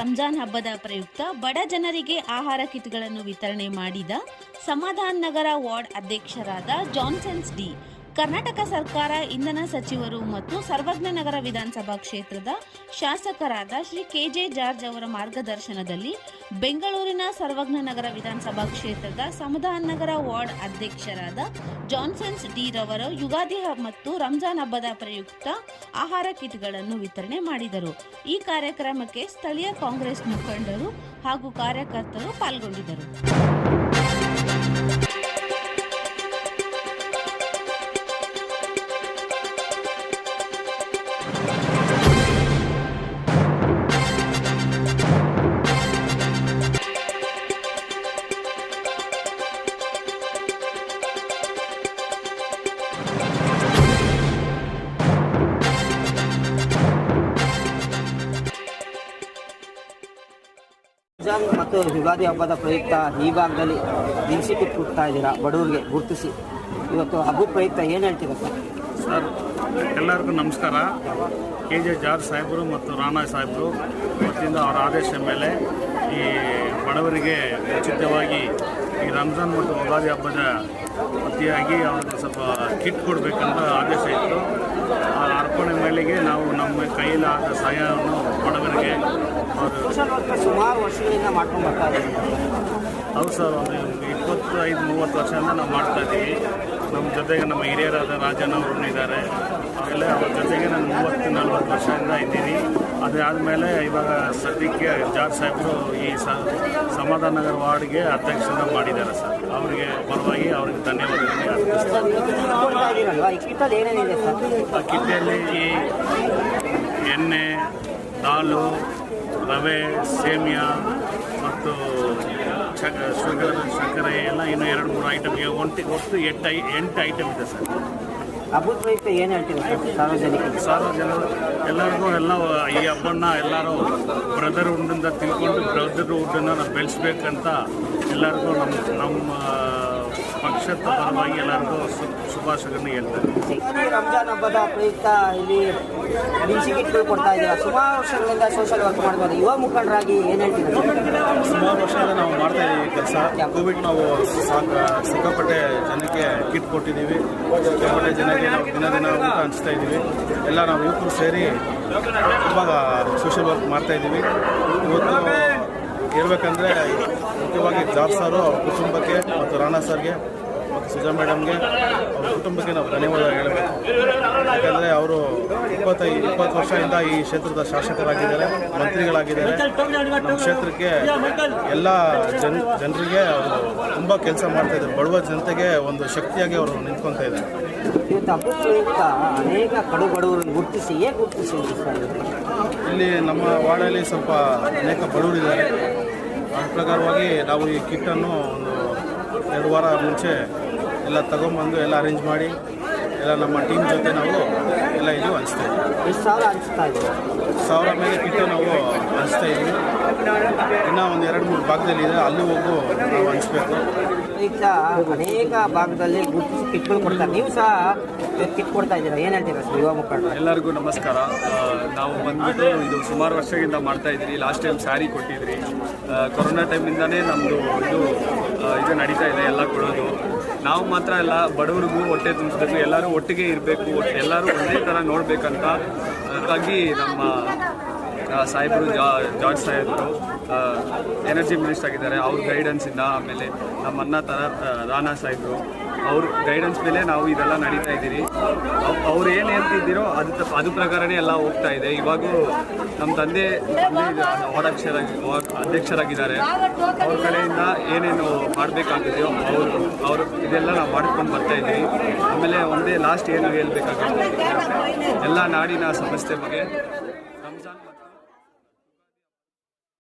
ರಂಜಾನ್ ಹಬ್ಬದ ಪ್ರಯುಕ್ತ ಬಡ ಜನರಿಗೆ ಆಹಾರ ಕಿಟ್ಗಳನ್ನು ವಿತರಣೆ ಮಾಡಿದ ಸಮಾಧಾನ್ ನಗರ ವಾರ್ಡ್ ಅಧ್ಯಕ್ಷರಾದ ಜಾನ್ಸನ್ಸ್ ಡಿ, ಕರ್ನಾಟಕ ಸರ್ಕಾರ ಇಂಧನ ಸಚಿವರು ಮತ್ತು ಸರ್ವಜ್ಞ ನಗರ ವಿಧಾನಸಭಾ ಕ್ಷೇತ್ರದ ಶಾಸಕರಾದ ಶ್ರೀ ಕೆಜೆ ಜಾರ್ಜ್ ಅವರ ಮಾರ್ಗದರ್ಶನದಲ್ಲಿ ಬೆಂಗಳೂರಿನ ಸರ್ವಜ್ಞ ನಗರ ವಿಧಾನಸಭಾ ಕ್ಷೇತ್ರದ ಸಮಾಧಾನ್ ನಗರ ವಾರ್ಡ್ ಅಧ್ಯಕ್ಷರಾದ ಜಾನ್ಸನ್ಸ್ ಡಿ ರವರು ಯುಗಾದಿ ಮತ್ತು ರಂಜಾನ್ ಹಬ್ಬದ ಪ್ರಯುಕ್ತ ಆಹಾರ ಕಿಟ್ಗಳನ್ನು ವಿತರಣೆ ಮಾಡಿದರು. ಈ ಕಾರ್ಯಕ್ರಮಕ್ಕೆ ಸ್ಥಳೀಯ ಕಾಂಗ್ರೆಸ್ ಮುಖಂಡರು ಹಾಗೂ ಕಾರ್ಯಕರ್ತರು ಪಾಲ್ಗೊಂಡಿದ್ದರು. ರಂಜಾನ್ ಮತ್ತು ಯುಗಾದಿ ಹಬ್ಬದ ಪ್ರಯುಕ್ತ ಈ ಭಾಗದಲ್ಲಿ ದಿನಸಿ ಕಿಟ್ ಕೊಡ್ತಾ ಇದ್ದೀರಾ ಬಡವರಿಗೆ ಗುರುತಿಸಿ. ಇವತ್ತು ಹಬ್ಬದ ಪ್ರಯುಕ್ತ ಏನು ಹೇಳ್ತೀರಾ ಸರ್? ಎಲ್ಲರಿಗೂ ನಮಸ್ಕಾರ. ಕೆಜೆ ಜಾರ್ಜ್ ಸಾಹೇಬರು ಮತ್ತು ರಾಣಾ ಸಾಹೇಬರು ವತಿಯಿಂದ ಅವರ ಆದೇಶ ಮೇಲೆ ಈ ಬಡವರಿಗೆ ಉಚಿತವಾಗಿ ಈ ರಂಜಾನ್ ಮತ್ತು ಯುಗಾದಿ ಹಬ್ಬದ ವತಿಯಾಗಿ ಅವ್ರಿಗೆ ಸ್ವಲ್ಪ ಕಿಟ್ ಕೊಡಬೇಕಂತ ಆದೇಶ ಇತ್ತು. ಆ ಅರ್ಪಣೆ ಮೇಲೆಗೆ ನಾವು ನಮ್ಮ ಕೈಲಾದ ಸಹಾಯವನ್ನು ಬಡವರಿಗೆ ಸುಮಾರು ವರ್ಷಗಳಿಂದ ಮಾಡ್ಕೊಂಡು ಬರ್ತಾ ಇದ್ದೀವಿ. ಹೌದು ಸರ್, ಒಂದು 25-30 ವರ್ಷದಿಂದ ನಾವು ಮಾಡ್ತಾ ಇದ್ದೀವಿ. ನಮ್ಮ ಜೊತೆಗೆ ನಮ್ಮ ಹಿರಿಯರಾದ ರಾಜನವರು ಇದ್ದಾರೆ. ಆಮೇಲೆ ಅವ್ರ ಜೊತೆಗೆ ನಾನು 30-40 ವರ್ಷದಿಂದ ಇದ್ದೀನಿ. ಅದಾದಮೇಲೆ ಇವಾಗ ಸದ್ಯಕ್ಕೆ ಜಾರ್ಜ್ ಸಾಹೇಬರು ಈ ಸಮಾಧಾನ್ ನಗರ ವಾರ್ಡ್ಗೆ ಅಧ್ಯಕ್ಷನ ಮಾಡಿದ್ದಾರೆ ಸರ್. ಅವರಿಗೆ ಪರವಾಗಿ ಅವ್ರಿಗೆ ಧನ್ಯವಾದಗಳು ಅರ್ಪಿಸ್ತೀನಿ. ಆ ಕಿಟ್ಟಲ್ಲಿ ಈ ಎಣ್ಣೆ, ದಾಲು, ರವೆ, ಸೇಮಿಯಾ ಮತ್ತು ಸಕ್ಕರೆ ಎಲ್ಲ ಇನ್ನೂ 2-3 ಐಟಮ್ಗೆ ಒಟ್ಟು 8 ಐಟಮ್ ಇದೆ ಸರ್. ಹಬ್ಬದ ಪ್ರಯುಕ್ತ ಏನು ಹೇಳ್ತೀವಿ ಸಾರ್ವಜನಿಕರು ಎಲ್ಲರಿಗೂ ಈ ಹಬ್ಬನ ಎಲ್ಲರೂ ಬ್ರದರ್ಹುಡ್ಡಿಂದ ತಿಳ್ಕೊಂಡು ಬ್ರದರ್ಹುಡ್ಡನ್ನು ನಾವು ಬೆಳೆಸ್ಬೇಕಂತ ಎಲ್ಲರಿಗೂ ನಮ್ಮ ಪಕ್ಷದ ಪರವಾಗಿ ಎಲ್ಲರಿಗೂ ಶುಭಾಶಯಗಳನ್ನು ಹೇಳ್ತಾರೆ. ರಂಜಾನ್ ಹಬ್ಬದ ಪ್ರಯುಕ್ತ ಇಲ್ಲಿ ದಿನಸಿ ಕಿಟ್ಗಳು ಕೊಡ್ತಾ ಇದ್ದೀರಾ. ಸುಮಾರು ವರ್ಷಗಳಿಂದ ಸೋಷಿಯಲ್ ವರ್ಕ್ ಮಾಡ್ಬೋದು. ಯುವ ಮುಖಂಡರಾಗಿ ಏನು ಹೇಳ್ತೀರಾ? ಸುಮಾರು ವರ್ಷದಿಂದ ನಾವು ಮಾಡ್ತಾ ಇದ್ದೀವಿ ಕೆಲಸ. ಕೋವಿಡ್ ನಾವು ಸಿಕ್ಕಾಪಟ್ಟೆ ಜನಕ್ಕೆ ಕಿಟ್ ಕೊಟ್ಟಿದ್ದೀವಿ. ಸಿಕ್ಕಾಪಟ್ಟೆ ಜನಕ್ಕೆ ನಾವು ದಿನ ಊಟ ಹಂಚ್ತಾ ಇದ್ದೀವಿ. ಎಲ್ಲ ನಾವು ಯುವಕರು ಸೇರಿ ತುಂಬ ಸೋಷಿಯಲ್ ವರ್ಕ್ ಮಾಡ್ತಾ ಇದ್ದೀವಿ. ಇವತ್ತು ಹೇಳ್ಬೇಕಂದ್ರೆ ಮುಖ್ಯವಾಗಿ ಜಾರ್ಜ್ ಸಾರು ಅವ್ರ ಕುಟುಂಬಕ್ಕೆ ಮತ್ತು ರಾಣಾ ಸರ್ಗೆ ಮತ್ತು ಸುಜಾ ಮೇಡಮ್ಗೆ ಅವ್ರ ಕುಟುಂಬಕ್ಕೆ ನಾವು ಧನ್ಯವಾದ ಹೇಳಬೇಕು. ಯಾಕಂದರೆ ಅವರು 20 ವರ್ಷದಿಂದ ಈ ಕ್ಷೇತ್ರದ ಶಾಸಕರಾಗಿದ್ದಾರೆ, ಮಂತ್ರಿಗಳಾಗಿದ್ದಾರೆ. ನಮ್ಮ ಕ್ಷೇತ್ರಕ್ಕೆ ಎಲ್ಲ ಜನರಿಗೆ ಅವರು ತುಂಬ ಕೆಲಸ ಮಾಡ್ತಾಯಿದ್ದಾರೆ. ಬಡವ ಜನತೆಗೆ ಒಂದು ಶಕ್ತಿಯಾಗಿ ಅವರು ನಿಂತ್ಕೊತಾ ಇದ್ದಾರೆ. ಇವತ್ತು ಹಬ್ಬದ ಪ್ರಯುಕ್ತ ಅನೇಕ ಬಡವರನ್ನು ಗುರುತಿಸಿ ಇಲ್ಲಿ ನಮ್ಮ ವಾರ್ಡಲ್ಲಿ ಸ್ವಲ್ಪ ಅನೇಕ ಬಡವರಿದ್ದಾರೆ. ಆ ಪ್ರಕಾರವಾಗಿ ನಾವು ಈ ಕಿಟ್ಟನ್ನು ಒಂದು 2 ವಾರ ಮುಂಚೆ ಎಲ್ಲ ತಗೊಂಬಂದು ಎಲ್ಲ ಅರೇಂಜ್ ಮಾಡಿ ಎಲ್ಲ ನಮ್ಮ ಟೀಮ್ ಜೊತೆ ನಾವು ಎಲ್ಲ ಇದು ಹಂಚ್ತಾ ಇದ್ದೀವಿ. 1,000 ಮೇಲೆ ಕಿಟ್ಟು ನಾವು ಹಂಚ್ತಾ ಇದ್ದೀವಿ. ಇನ್ನೂ ಒಂದು 2-3 ಭಾಗದಲ್ಲಿ ಇದೆ, ಅಲ್ಲಿ ಹೋಗು ನಾವು ಹಂಚ್ಬೇಕು. ಈಗ ಅನೇಕ ಭಾಗದಲ್ಲಿ ಗುರುತಿಸಿ ಕಿಟ್ಗಳು ಕೊಡ್ತಾರೆ. ನೀವು ಸಹ ಕಿಟ್ ಕೊಡ್ತಾ ಇದ್ದೀರಾ, ಏನು ಹೇಳ್ತೀರಾ ಯುವ ಮುಖಂಡರು? ಎಲ್ಲರಿಗೂ ನಮಸ್ಕಾರ. ನಾವು ಬಂದ್ಬಿಟ್ಟು ಇದು ಸುಮಾರು ವರ್ಷದಿಂದ ಮಾಡ್ತಾ ಇದ್ರಿ. ಲಾಸ್ಟ್ ಟೈಮ್ ಸ್ಯಾರಿ ಕೊಟ್ಟಿದ್ರಿ. ಕೊರೋನಾ ಟೈಮಿಂದನೇ ನಮ್ಮದು ಇದು ನಡೀತಾ ಇದೆ, ಎಲ್ಲ ಕೊಡೋದು. ನಾವು ಮಾತ್ರ ಎಲ್ಲ ಬಡವರಿಗೂ ಹೊಟ್ಟೆ ತುಂಬಿಸ್ಬೇಕು, ಎಲ್ಲರೂ ಒಟ್ಟಿಗೆ ಇರಬೇಕು, ಎಲ್ಲರೂ ಒಂದೇ ಥರ ನೋಡಬೇಕಂತ ಹಾಗಾಗಿ ನಮ್ಮ ಸಾಹೇಬರು ಜಾರ್ಜ್ ಸಾಹೇಬರು ಎನರ್ಜಿ ಮಿನಿಸ್ಟರ್ ಆಗಿದ್ದಾರೆ. ಅವ್ರ ಗೈಡೆನ್ಸಿಂದ, ಆಮೇಲೆ ನಮ್ಮ ಅಣ್ಣ ರಾಣಾ ಸಾಹೇಬರು ಅವ್ರ ಗೈಡೆನ್ಸ್ ಮೇಲೆ ನಾವು ಇದೆಲ್ಲ ನಡೀತಾ ಇದ್ದೀರಿ. ಅವ್ರು ಏನು ಹೇಳ್ತಿದ್ದೀರೋ ಅದು ಪ್ರಕಾರನೇ ಎಲ್ಲ ಹೋಗ್ತಾ ಇದೆ. ಇವಾಗೂ ನಮ್ಮ ತಂದೆ ಅಧ್ಯಕ್ಷರಾಗಿದ್ದಾರೆ. ಅವ್ರ ಕಡೆಯಿಂದ ಏನೇನು ಮಾಡಬೇಕಾಗಿದೆಯೋ ಅವರು ಇದೆಲ್ಲ ನಾವು ಮಾಡ್ಕೊಂಡು ಬರ್ತಾ ಇದ್ದೀವಿ. ಆಮೇಲೆ ಒಂದೇ ಲಾಸ್ಟ್ ಏನು ಹೇಳ್ಬೇಕಾಗುತ್ತೆ ಎಲ್ಲ ನಾಡಿನ ಸಮಸ್ಯೆ ಬಗ್ಗೆ